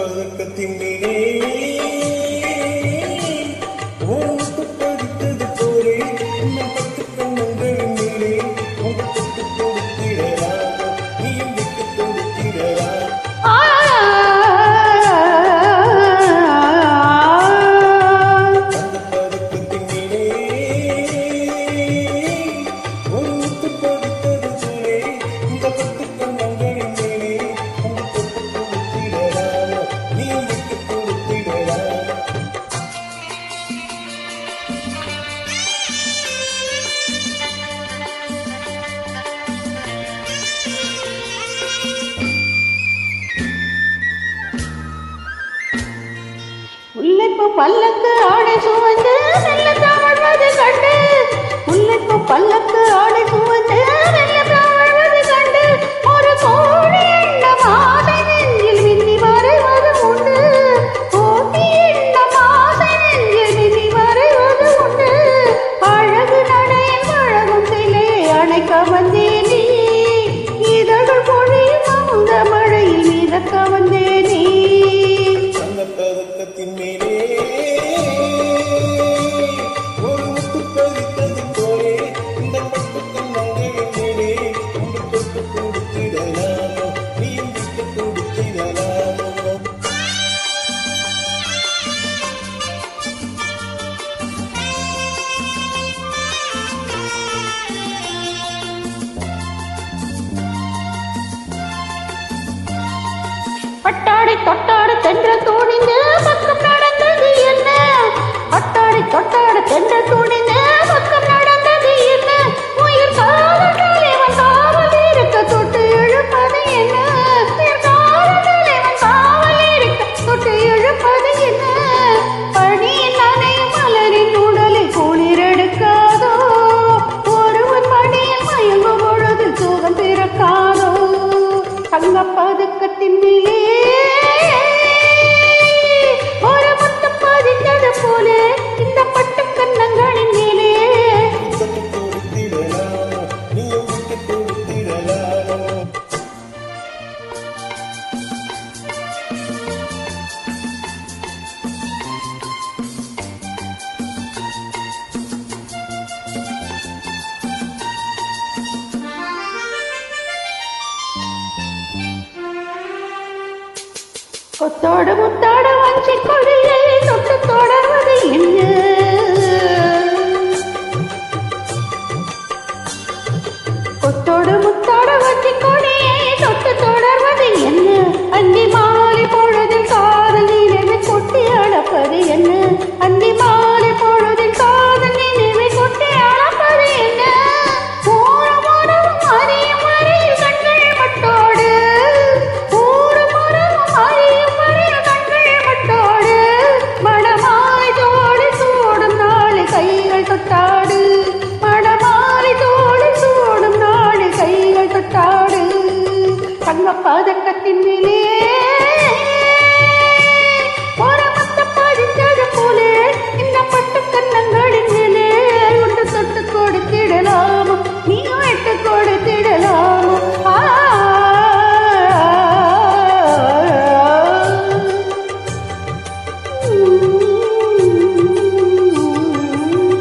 பதக்கத்தின் மேலே ஓட்டு படித்தது போலே உன்னை பத்து கண்ணங்களின் மேலே உங்க தொட்டு கொடுத்திடரா நீயும் விட்டு கொடுத்திடரா அந்த பதக்கத்தின் மேலே ஒரு முத்து படித்தது போலே இந்த பத்து கண்ணங்களின் மேலே உங்க தொட்டு கொடுத்திடரா நீயும் விட்டு கொடுத்திடரா முல்லைப்பூ பல்லக்கு ஆடை சுமந்து மெல்ல தாழ்வது கண்டு முல்லைப்பூ பல்லக்கு ஆடை சுமந்து மெல்ல தாழ்வது கண்டு ஒரு கோழி எண்ண மாதை நெஞ்சில் மின்னி மறைவது உண்டு கோழி எண்ண மாதை நெஞ்சில் மின்னி மறைவது உண்டு அழகு நடையின் அழகும் சிலை அணைக்க வந்தே நீ இதழ்கள் பொழியும் அமுத மழையில் மிதக்க வந்தே நீ பதக்கத்தின் மேலே ஒரு முத்து பதித்தது போலே இந்த பட்டு கண்ணங்களின் மேலே உங்க தொட்டு கொடுத்திடலாமோ நீயும் விட்டு கொடுத்திடலாமோ பட்டாடை தொட்டாடு தென்ற தூணிந்து பக்கம் நடந்தது என்ன பட்டாடை தொட்டாடு தென்ற தூணிந்து பக்கம் நடந்தது என்ன உயிர் காதல் தலைவன் காவல் இருக்க தொட்டு இழுப்பது என்ன உயிர் காதல் தலைவன் காவல் இருக்க தொட்டு இழுப்பது என்ன பணியின் நனையும் மலரின் உடலில் குளிரெடுக்காதோ ஒருவன் மடியில் மயங்கும் பொழுதில் சுகம் பிறக்காதோ தங்கப்பதுக்கத்தின் மேலே ஒரு முத்து பதித்தது போல இந்த பட்டு கண்ணங்களின் மேலே தொட்டு கொடுத்திடலாமோ நீயும் விட்டு கொடுத்திடலாமோ கொத்தோடு முத்தாடு வஞ்சி கொடியை தொட்டு தொடர்வது என்ன